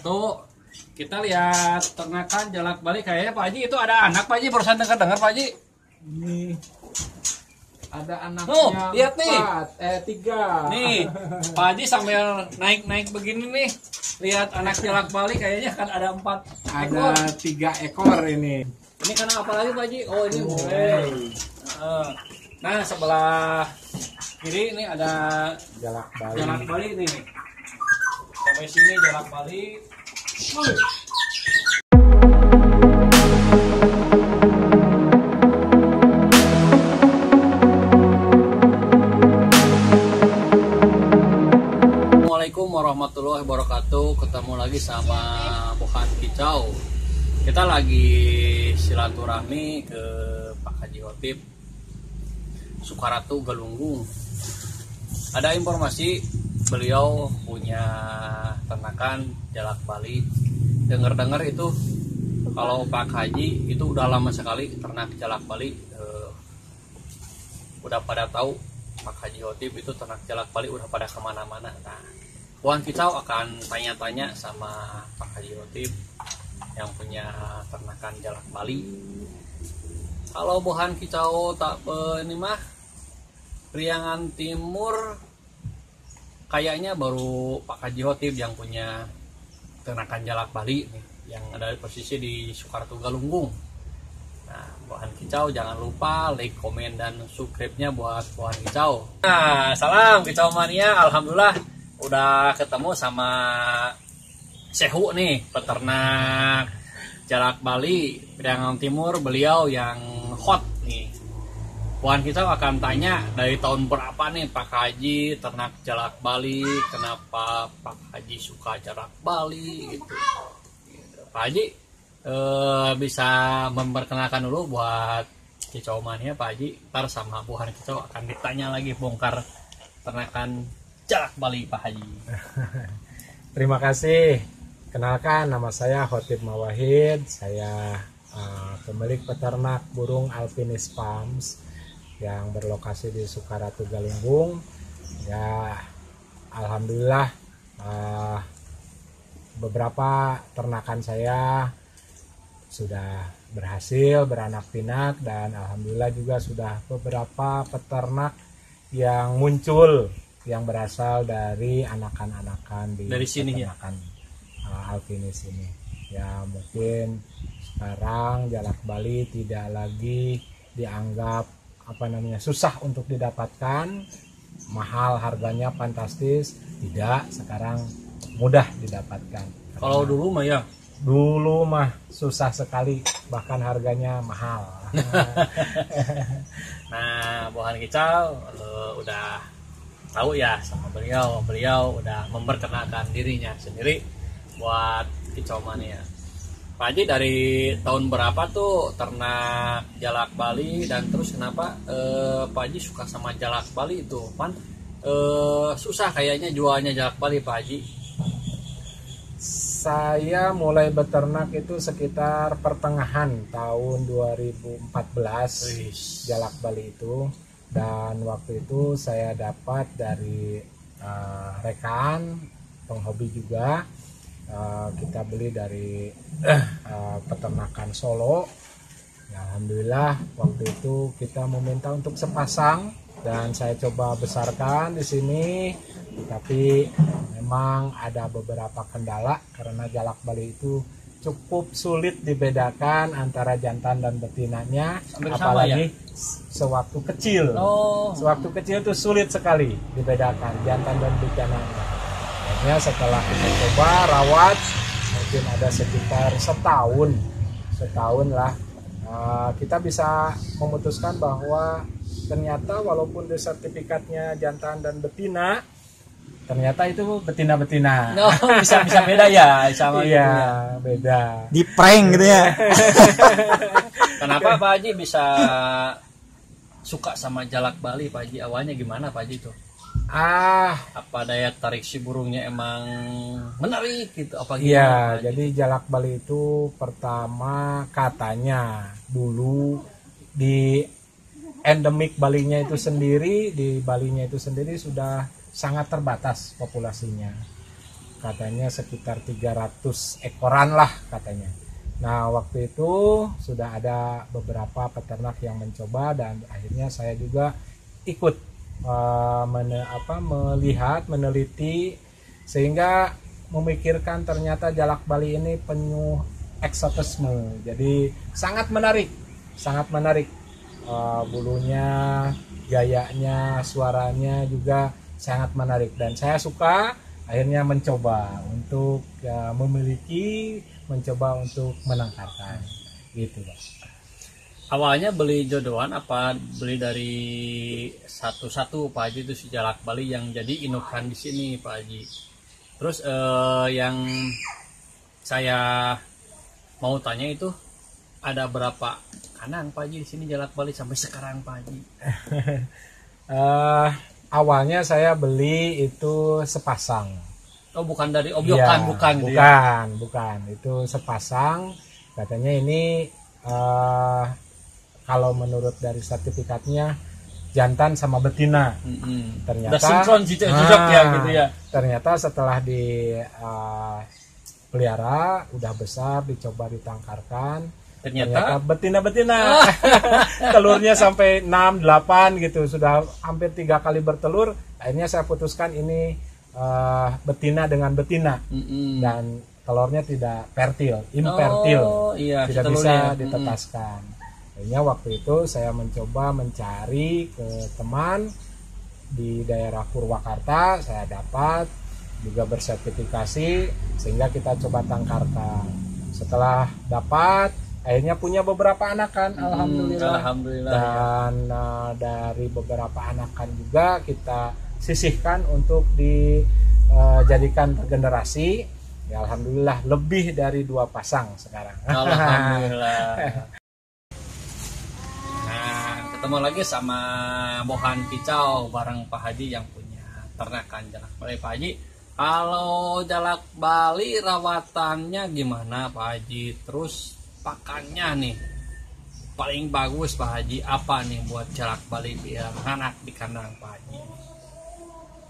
wabarakatuh. Kita lihat ternakan jalak balik kayaknya Pak Haji itu ada anak Pak Haji, barusan dengar Pak Haji. Ini ada anaknya. Oh, lihat nih. 3. Nih, Pak Haji sambil naik-naik begini nih. Lihat anak jalak balik kayaknya kan ada 4 ekor. Ada 3 ekor ini. Ini karena apa lagi Pak Haji? Oh, ini mulai. Nah, sebelah kiri ini ada Jalak bali. jalak balik nih. Sampai sini jalak balik. Assalamualaikum warahmatullahi wabarakatuh. Ketemu lagi sama Bukan Kicau. Kita lagi silaturahmi ke Pak Haji Hotip Sukaratu Galunggung. Ada informasi beliau punya ternakan jalak bali. Dengar-dengar itu kalau Pak Haji itu udah lama sekali ternak jalak bali. Udah pada tahu Pak Haji Hotip itu ternak jalak bali udah pada kemana-mana. Nah, Bukan Kicau akan tanya-tanya sama Pak Haji Hotip yang punya ternakan jalak bali. Kalau Bukan Kicau tak ini mah Priangan Timur kayaknya baru Pak Haji Hotip yang punya ternakan jalak bali nih, yang ada di posisi di Sukaratu Galunggung. Nah, Bukan Kicau jangan lupa like, komen, dan subscribe-nya buat Bukan Kicau. Nah, salam Kicau Mania. Alhamdulillah udah ketemu sama Sehu nih, peternak jalak bali Priangan Timur. Beliau yang hot nih. Bukan Kicau akan tanya dari tahun berapa nih Pak Haji ternak jalak bali, kenapa Pak Haji suka jalak bali gitu. Pak Haji bisa memperkenalkan dulu buat Kicau Mania Pak Haji. Ntar sama Bukan Kicau akan ditanya lagi bongkar ternakan jalak bali Pak Haji. Terima kasih. Kenalkan, nama saya Hotip Mawahid. Saya pemilik peternak burung Alpinis Farms yang berlokasi di Sukaratu Galunggung. Ya, alhamdulillah beberapa ternakan saya sudah berhasil beranak pinak, dan alhamdulillah juga sudah beberapa peternak yang muncul yang berasal dari anakan-anakan di dari sini ya, Alpinis ini. Ya, mungkin sekarang jalak bali tidak lagi dianggap susah untuk didapatkan, mahal harganya, fantastis. Tidak, sekarang mudah didapatkan. kalau dulu mah ya, dulu mah susah sekali, bahkan harganya mahal. nah Bukan Kicau udah tahu ya sama beliau udah memperkenalkan dirinya sendiri buat Kicau Mania. Pak Haji dari tahun berapa tuh ternak jalak bali, dan terus kenapa Pak Haji suka sama jalak bali itu? Pan susah kayaknya jualnya jalak bali Pak Haji. Saya mulai beternak itu sekitar pertengahan tahun 2014 jalak bali itu, dan waktu itu saya dapat dari rekan penghobi juga. Kita beli dari peternakan Solo. Ya, alhamdulillah waktu itu kita meminta untuk sepasang dan saya coba besarkan di sini, tapi memang ada beberapa kendala karena jalak bali itu cukup sulit dibedakan antara jantan dan betinanya, apalagi ya? Sewaktu kecil. Sewaktu kecil itu sulit sekali dibedakan jantan dan betinanya. Akhirnya setelah kita coba rawat, mungkin ada sekitar setahun lah, kita bisa memutuskan bahwa ternyata walaupun di sertifikatnya jantan dan betina, ternyata itu betina-betina. Bisa beda ya sama iya, beda. Di prank gitu ya. Kenapa Pak Haji bisa suka sama jalak bali Pak Haji? Awalnya gimana Pak Haji itu? Apa daya tarik si burungnya emang menarik gitu apa gimana? Iya, jadi jalak bali itu pertama katanya dulu di endemik Balinya itu sendiri, di Balinya itu sendiri sudah sangat terbatas populasinya. katanya sekitar 300 ekoran lah katanya. Nah, waktu itu sudah ada beberapa peternak yang mencoba dan akhirnya saya juga ikut melihat, meneliti, sehingga memikirkan ternyata Jalak Bali ini penuh eksotisme. Jadi sangat menarik, sangat menarik. Bulunya, gayanya, suaranya juga sangat menarik dan saya suka. Akhirnya mencoba untuk memiliki, mencoba untuk menangkarkan gitu, Pak. Awalnya beli jodohan apa beli dari satu-satu Pak Haji itu si Jalak Bali yang jadi indukan di sini Pak Haji. Terus yang saya mau tanya itu ada berapa kandang Pak Haji di sini Jalak Bali sampai sekarang Pak Haji? Awalnya saya beli itu sepasang. Oh, bukan dari obyokan, Ya, bukan gitu ya? bukan. Itu sepasang. Katanya ini kalau menurut dari sertifikatnya jantan sama betina. Ternyata udah sinkron cocok ya gitu ya. Ternyata setelah di pelihara udah besar, dicoba ditangkarkan. Ternyata betina-betina. Telurnya sampai 6, 8 gitu. Sudah hampir 3 kali bertelur. Akhirnya saya putuskan ini betina dengan betina. Dan telurnya tidak fertil, infertil. Iya, tidak bisa ditetaskan. Akhirnya waktu itu saya mencoba mencari ke teman di daerah Purwakarta. Saya dapat juga bersertifikasi sehingga kita coba tangkarkan. Setelah dapat, akhirnya punya beberapa anakan, alhamdulillah. Dan dari beberapa anakan juga kita sisihkan untuk dijadikan regenerasi. Ya, alhamdulillah lebih dari 2 pasang sekarang. Alhamdulillah. Nah, ketemu lagi sama Bohan Kicau bareng Pak Haji yang punya ternakan Jalak Bali. Pak Haji, kalau Jalak Bali rawatannya gimana Pak Haji? Terus pakannya nih paling bagus Pak Haji apa nih buat Jalak Bali biar anak di kandang Pak Haji?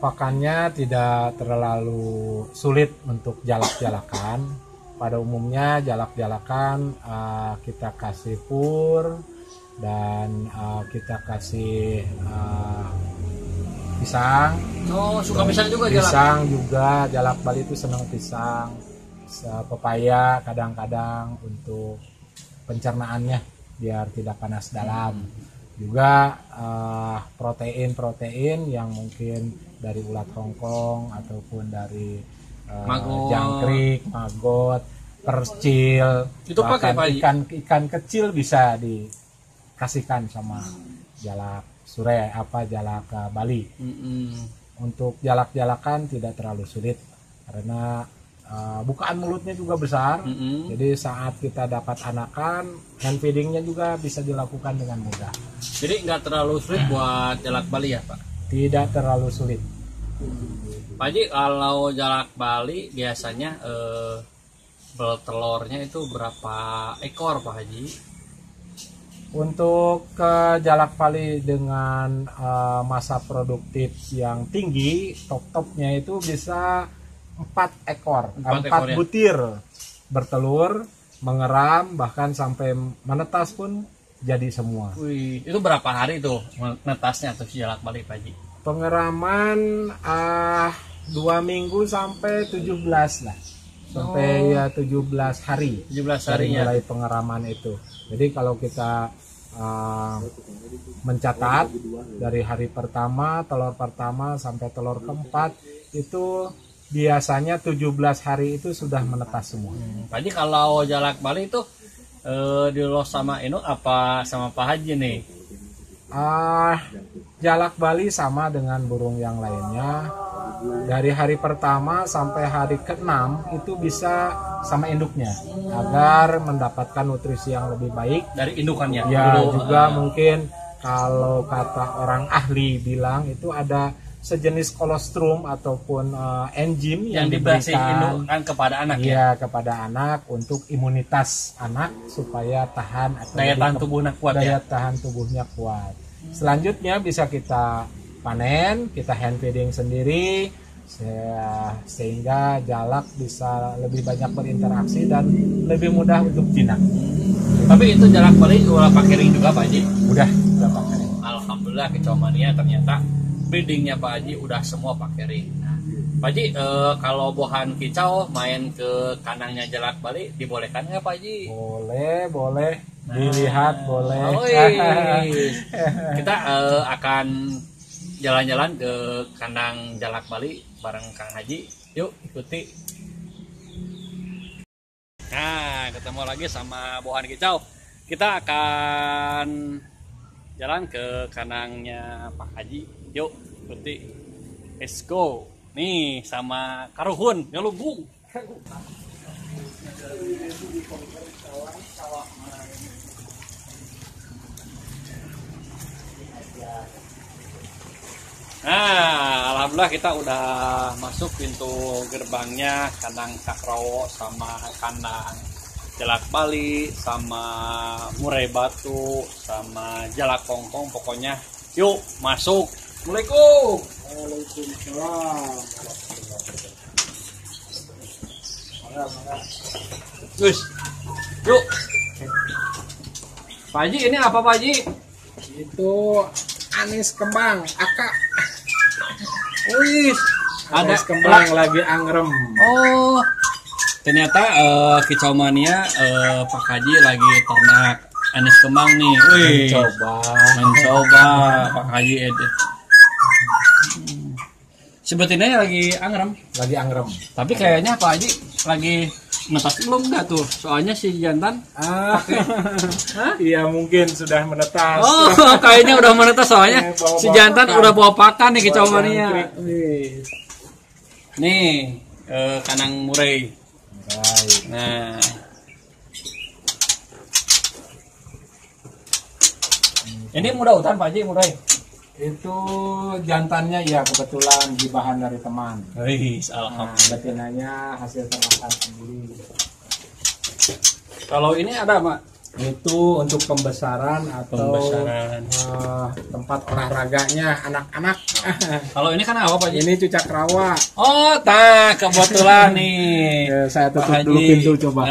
Pakannya tidak terlalu sulit untuk jalak-jalakan. Pada umumnya jalak-jalakan kita kasih pur dan kita kasih pisang. Oh, suka pisang juga Jalak? Pisang juga, Jalak Bali itu senang pisang. Pepaya kadang-kadang untuk pencernaannya biar tidak panas dalam. Juga protein yang mungkin dari ulat hongkong ataupun dari jangkrik, maggot, percil, itu pakai ikan kecil bisa dikasihkan sama jalak sure jalak Bali. Untuk jalak-jalakan tidak terlalu sulit karena bukaan mulutnya juga besar. Jadi saat kita dapat anakan, hand feedingnya juga bisa dilakukan dengan mudah. Jadi nggak terlalu sulit buat Jalak Bali ya Pak? Tidak terlalu sulit. Pak Haji, kalau Jalak Bali biasanya bertelurnya itu berapa ekor Pak Haji? Untuk Jalak Bali dengan masa produktif yang tinggi, top-topnya itu bisa 4 ekor, 4 butir bertelur, mengeram, bahkan sampai menetas pun jadi semua. Wih, itu berapa hari tuh menetasnya tuh Jalak Bali Pak Haji? Pengeraman 2 minggu sampai 17 lah. Sampai 17 hari. 17 hari dari mulai pengeraman itu. Jadi kalau kita mencatat dari hari pertama, telur pertama sampai telur keempat itu biasanya 17 hari itu sudah menetas semua. Pak Haji, kalau Jalak Bali itu dilos sama Inu apa sama Pak Haji nih? Jalak Bali sama dengan burung yang lainnya. Dari hari pertama sampai hari ke-6 itu bisa sama induknya agar mendapatkan nutrisi yang lebih baik dari indukannya. Ya, juga mungkin kalau kata orang ahli bilang itu ada sejenis kolostrum ataupun enzim yang diberikan kepada anak kepada anak untuk imunitas anak supaya tahan atau daya tahan tubuhnya kuat. Tahan tubuhnya kuat. Selanjutnya bisa kita panen, kita hand feeding sendiri sehingga jalak bisa lebih banyak berinteraksi dan lebih mudah untuk jinak. Tapi itu jalak Bali udah pakai ring juga Pak Haji? Udah pakai ring. Alhamdulillah Kicau Mania ternyata breedingnya Pak Haji udah semua pakai ring. Nah, Pak Haji kalau bohan kicau main ke kandangnya jalak Bali dibolehkan nggak Pak Haji? Boleh. Dilihat boleh. Kita akan jalan-jalan ke kandang jalak Bali bareng Kang Haji. Yuk ikuti. Nah, ketemu lagi sama bohan kicau. Kita akan jalan ke kandangnya Pak Haji. Yuk ikuti. Let's go. Nih sama Karuhun nyelubung. Nah, alhamdulillah kita udah masuk pintu gerbangnya kandang Cakrowo sama kandang jalak Bali sama murai batu sama jalak kongkong, pokoknya yuk masuk. Assalamualaikum. Waalaikumsalam. Gus, yuk. Pak Haji, ini apa Pak Haji? Itu anis kembang, akak. Wih, ada Anis kembang lagi angrem. Oh, ternyata Kicau Mania Pak Haji lagi ternak anis kembang nih. Wih, mencoba Pak Haji Ede. Sebetulnya lagi angrem. Tapi kayaknya Pak Haji lagi menetas belum dah tuh. Soalnya si jantan Iya mungkin sudah menetas. Oh, kayaknya udah menetas soalnya si jantan udah bawa pakan nih Kicau Mania. Nih, kandang murai. Nah. Ini mudah hutan Pak Haji, murai. Itu jantannya ya kebetulan gibahan dari teman. Alhamdulillah. Betinanya hasil ternakan sendiri. Kalau ini ada Pak? Itu untuk pembesaran atau tempat olahraganya anak-anak. Kalau ini kan apa Pak Haji? Ini cucak rawa. Oh, kebetulan nih. Saya tutup Pak dulu Haji. pintu coba.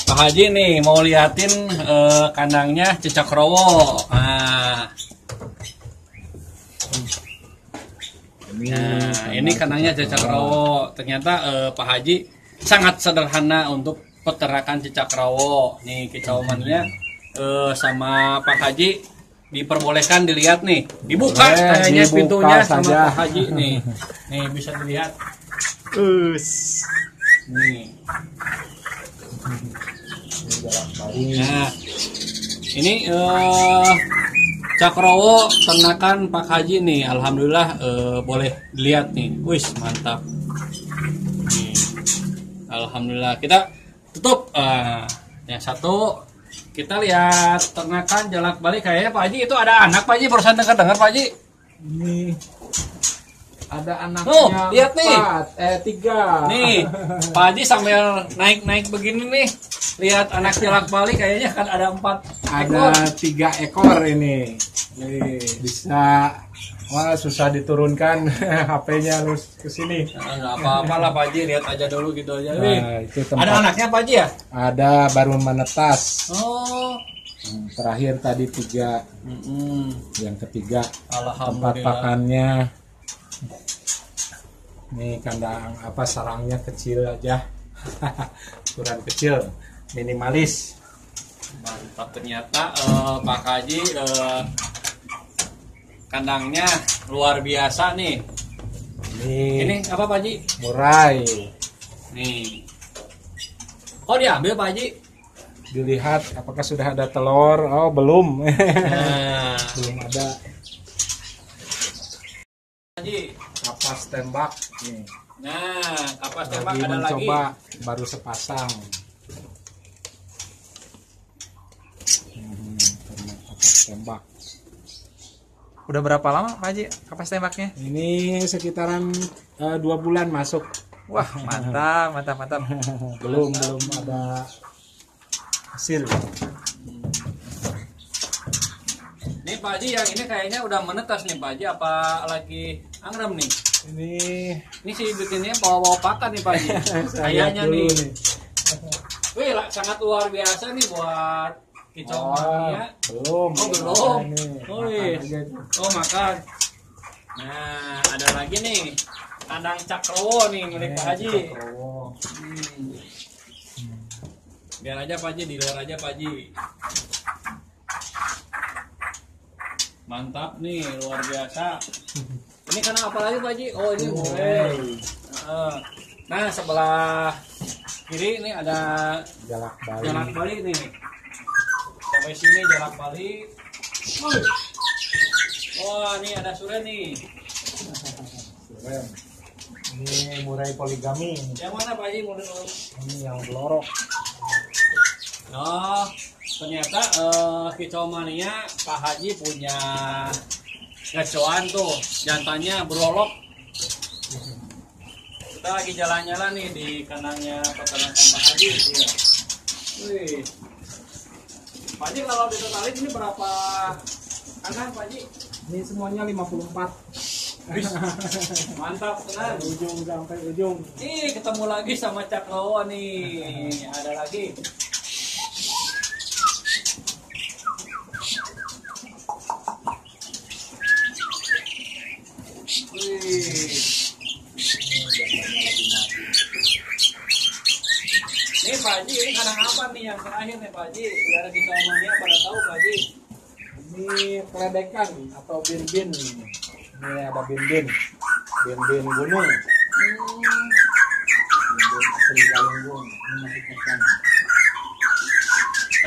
Pak Haji nih mau liatin kandangnya cicak rowo. Nah, ini kandangnya cicak rowo. Ternyata Pak Haji sangat sederhana untuk peternakan cicak rawo. Nih Kicau Mania sama Pak Haji diperbolehkan dilihat nih. Dibuka kayaknya pintunya sama saja. Pak Haji nih. Nih bisa dilihat. Nih. Nah, ini Cakrowo ternakan Pak Haji nih. Alhamdulillah boleh dilihat nih. Wih, mantap. Nih. Alhamdulillah. Kita tutup. Yang satu kita lihat ternakan jalak Bali. Kayaknya Pak Haji itu ada anak Pak Haji. Barusan dengar Pak Haji. Ini ada anaknya. Oh, lihat nih. 3. Nih, Pak Haji sambil naik-naik begini nih. Lihat anak jalak Bali kayaknya kan ada 4 ekor. Ada 3 ekor ini. Nih, bisa. Wah, susah diturunkan HP-nya harus ke sini. Nah, nggak apa-apa lah Pak Haji, lihat aja dulu gitu aja. Nah, itu tempat. Ada anaknya Pak Haji ya? Ada baru menetas. Oh. Terakhir tadi 3. Yang ketiga tempat Alhamdulillah. pakannya. Nih kandang sarangnya kecil aja. Ukuran kecil, minimalis. Mantap, ternyata Pak Haji kandangnya luar biasa nih. Ini apa Pak Haji? Murai. Nih. Oh, diambil Pak Haji? Dilihat apakah sudah ada telur. Oh, belum. Nah, Belum ada. Haji. Kapas tembak nih. Nah, kapas tembak Lagi ada lagi. mencoba baru sepasang. Kapas tembak. Udah berapa lama Pak Haji kapas tembaknya? Ini sekitaran 2 bulan masuk. Wah, mantap. belum ada hasil. Nih Pak Haji, yang ini kayaknya udah menetas nih Pak Haji, apa lagi angrem nih? Ini si bikinnya bawa-bawa pakan nih Pak Haji. Kayaknya nih. Wih, sangat luar biasa nih buat kicau mania. Belum. Oh, belum. Oh, Oh, makan. Nah, ada lagi nih. Kandang Cakrowo nih milik Pak Haji. Biar aja Pak Haji, di luar aja Pak Haji. Mantap nih, luar biasa. Ini karena apa lagi Pak Haji? Oh, ini murai. Nah, sebelah kiri ini ada Jalak Bali. Jalak Bali nih. Sampai sini Jalak Bali. Wah, ini ada suren nih. Suren. Ini murai poligami. Yang mana Pak Haji? Ini yang belorok. Oh, ternyata kicau mania Pak Haji punya gacoan tuh, jantannya berolok. Kita lagi jalan-jalan nih di kandangnya peternakan Pak Haji. Iya. Wih. Pak Haji kalau ditotalin ini berapa kandang Pak Haji? Ini semuanya 54. Wih, mantap tenan. Ujung sampai ujung. Nih ketemu lagi sama Cakrowo nih. Ada lagi. Ini Pak Haji, ini kandang apa nih yang terakhir nih Pak Haji? Biar kita omongnya pada tahu Pak Haji. Ini keledekan atau bin-bin. Ini ada bin-bin. Bin-bin gunung. Bin-bin asli Galunggung. Ini masih kacang.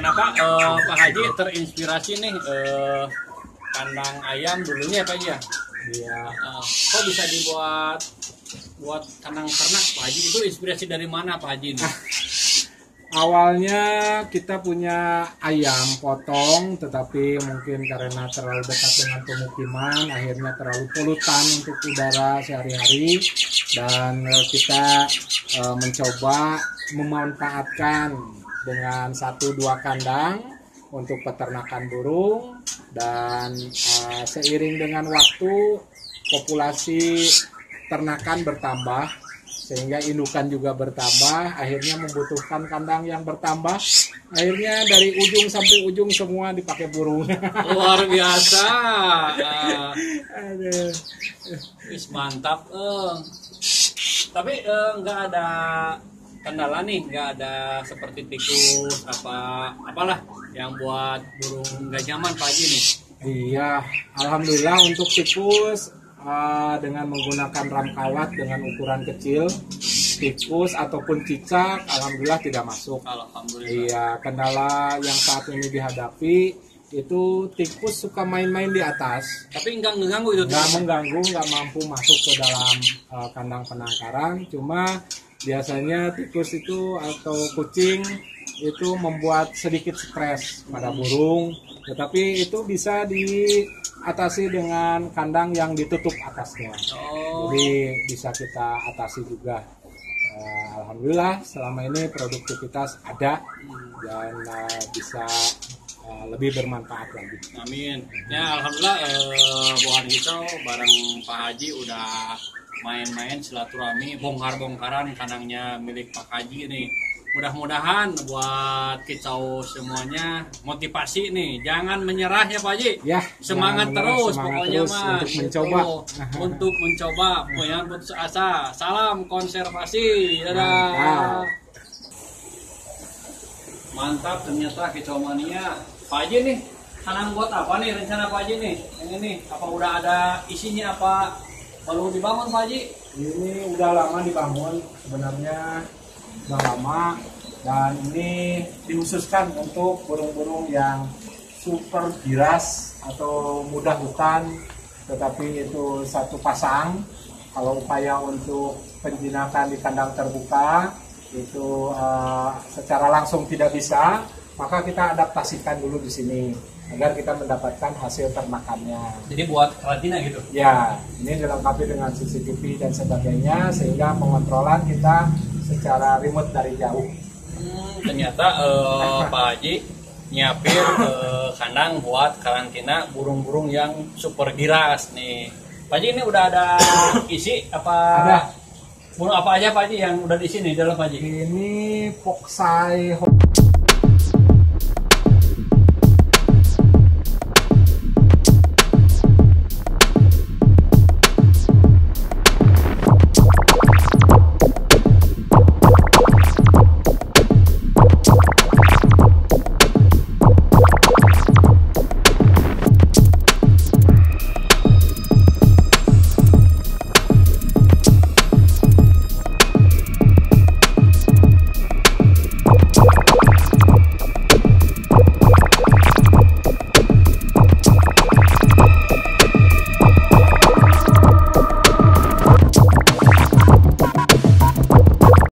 Kenapa Pak Haji terinspirasi nih kandang ayam dulunya Pak Haji ya? Iya. Kok bisa dibuat kandang ternak Pak Haji? Itu inspirasi dari mana Pak Haji ini? Awalnya kita punya ayam potong, tetapi mungkin karena terlalu dekat dengan pemukiman, akhirnya terlalu polutan untuk udara sehari-hari, dan kita mencoba memanfaatkan dengan 1-2 kandang untuk peternakan burung, dan seiring dengan waktu populasi ternakan bertambah, sehingga indukan juga bertambah, akhirnya membutuhkan kandang yang bertambah. Akhirnya dari ujung sampai ujung semua dipakai burung. Luar biasa. Aduh. Mantap. Tapi nggak ada kendala nih, nggak ada seperti tikus apalah yang buat burung nggak nyaman Pak Haji nih. Iya, alhamdulillah untuk tikus dengan menggunakan ram kawat dengan ukuran kecil, tikus ataupun cicak alhamdulillah tidak masuk. Alhamdulillah. Iya, kendala yang saat ini dihadapi itu tikus suka main-main di atas. Tapi nggak mengganggu itu. Nggak mengganggu, nggak mampu masuk ke dalam kandang penangkaran. Cuma biasanya tikus itu atau kucing itu membuat sedikit stres pada burung. Tetapi itu bisa diatasi dengan kandang yang ditutup atasnya. Jadi bisa kita atasi juga. Alhamdulillah selama ini produktivitas ada dan bisa lebih bermanfaat lagi. Amin. Ya alhamdulillah bukan kicau bareng Pak Haji udah main-main silaturahmi, bongkar-bongkaran kandangnya milik Pak Haji nih. Mudah-mudahan buat kicau semuanya motivasi nih, jangan menyerah ya Pak Haji. Ya, semangat terus semangat pokoknya terus mah untuk mencoba. Untuk mencoba, jangan putus asa. Salam konservasi. Dadah. Mantap ternyata kicau mania. Pak Haji nih, kandang buat apa nih rencana Pak Haji nih? Yang ini apa udah ada isinya apa baru dibangun Pak Haji? Ini udah lama dibangun sebenarnya. Udah lama, dan ini dihususkan untuk burung-burung yang super giras atau mudah hutan, tetapi itu satu pasang. Kalau upaya untuk penjinakan di kandang terbuka itu secara langsung tidak bisa, maka kita adaptasikan dulu di sini agar kita mendapatkan hasil ternakannya. Jadi buat karantina gitu? Ya, ini dilengkapi dengan CCTV dan sebagainya, sehingga pengontrolan kita secara remote dari jauh. Ternyata Pak Haji nyiapin kandang buat karantina burung-burung yang super giras nih. Pak Haji ini udah ada isi apa? Ada. Burung apa aja Pak Haji yang udah di sini dalam Pak Haji? Ini Poksai